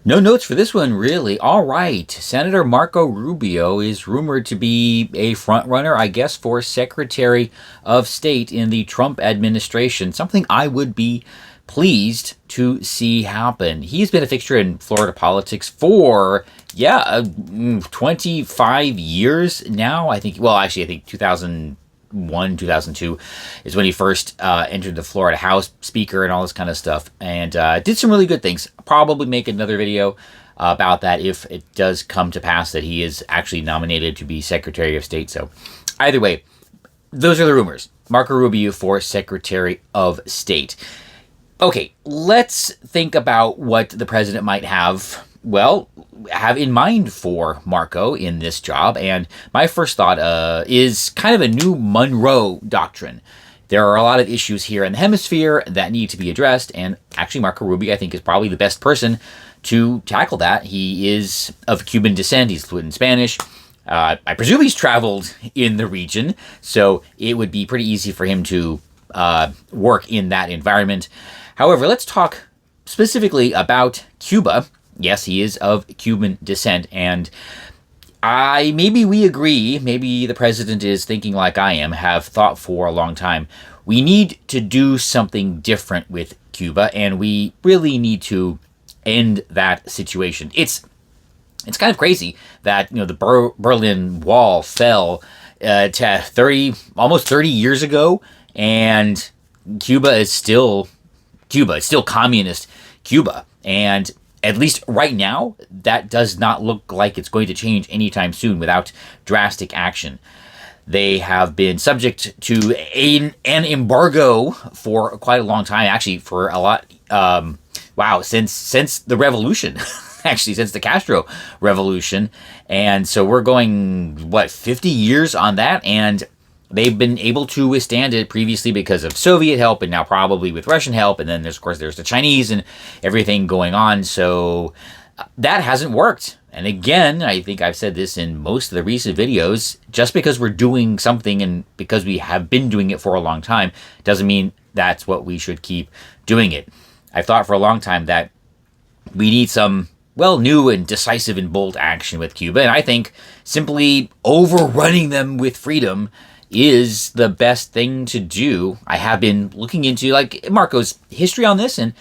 No notes for this one, really. All right. Senator Marco Rubio is rumored to be a frontrunner, I guess, for Secretary of State in the Trump administration. Something I would be pleased to see happen. He's been a fixture in Florida politics for, 25 years now. I think, well, actually, I think 2001, 2002 is when he first entered the Florida House Speaker and all this kind of stuff, and did some really good things. Probably make another video about that if it does come to pass that he is actually nominated to be Secretary of State. So either way, those are the rumors. Marco Rubio for Secretary of State. Okay, let's think about what the president might have in mind for Marco in this job. And my first thought is kind of a new Monroe Doctrine. There are a lot of issues here in the hemisphere that need to be addressed, and actually Marco Rubio, I think, is probably the best person to tackle that. He is of Cuban descent. He's fluent in Spanish. I presume he's traveled in the region, so it would be pretty easy for him to work in that environment. However, let's talk specifically about Cuba. Yes, he is of Cuban descent, and maybe we agree, maybe the president is thinking like I am, have thought for a long time. We need to do something different with Cuba, and we really need to end that situation. It's kind of crazy that the Berlin Wall fell to almost 30 years ago, and Cuba is still Cuba. It's still communist Cuba, and at least right now, that does not look like it's going to change anytime soon without drastic action. They have been subject to an embargo for quite a long time, actually for a lot, since the revolution, actually since the Castro revolution. And so we're going, 50 years on that, and they've been able to withstand it previously because of Soviet help and now probably with Russian help. And then, there's the Chinese and everything going on. So that hasn't worked. And again, I think I've said this in most of the recent videos, just because we're doing something and because we have been doing it for a long time doesn't mean that's what we should keep doing it. I've thought for a long time that we need some new and decisive and bold action with Cuba. And I think simply overrunning them with freedom is the best thing to do. I have been looking into Marco's history on this, and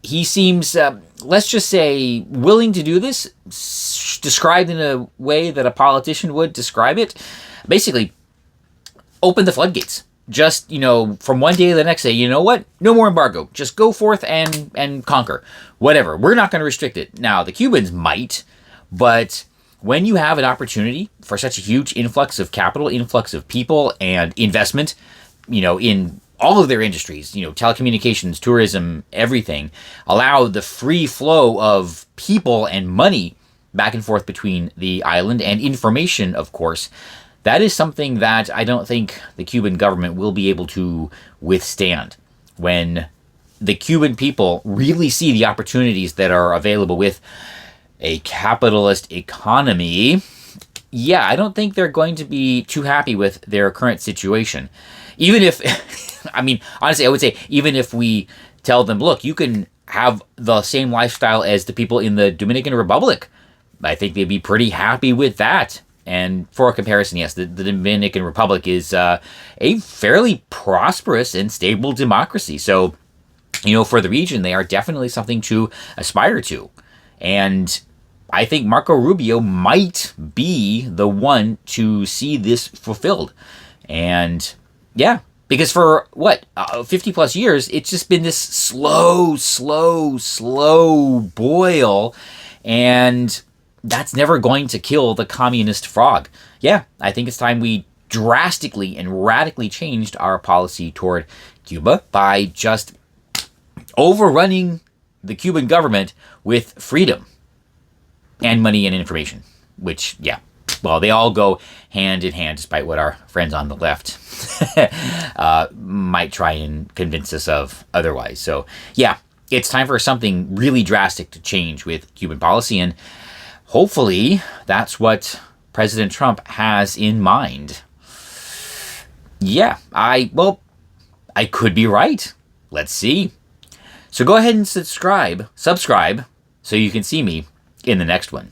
he seems, let's just say, willing to do this, described in a way that a politician would describe it. Basically, open the floodgates. Just, from one day to the next day, you know what? No more embargo. Just go forth and conquer. Whatever. We're not going to restrict it. Now, the Cubans might, but when you have an opportunity for such a huge influx of capital, influx of people, and investment, in all of their industries, telecommunications, tourism, everything, allow the free flow of people and money back and forth between the island, and information, of course, that is something that I don't think the Cuban government will be able to withstand. When the Cuban people really see the opportunities that are available with a capitalist economy, I don't think they're going to be too happy with their current situation. Even if, honestly, I would say, even if we tell them, look, you can have the same lifestyle as the people in the Dominican Republic, I think they'd be pretty happy with that. And for a comparison, yes, the Dominican Republic is a fairly prosperous and stable democracy. So, for the region, they are definitely something to aspire to. And I think Marco Rubio might be the one to see this fulfilled. And because for 50 plus years, it's just been this slow boil. And that's never going to kill the communist frog. I think it's time we drastically and radically changed our policy toward Cuba by just overrunning the Cuban government with freedom and money and information, which, they all go hand in hand, despite what our friends on the left might try and convince us of otherwise. So, it's time for something really drastic to change with Cuban policy, and hopefully that's what President Trump has in mind. I could be right. Let's see. So go ahead and subscribe so you can see me in the next one.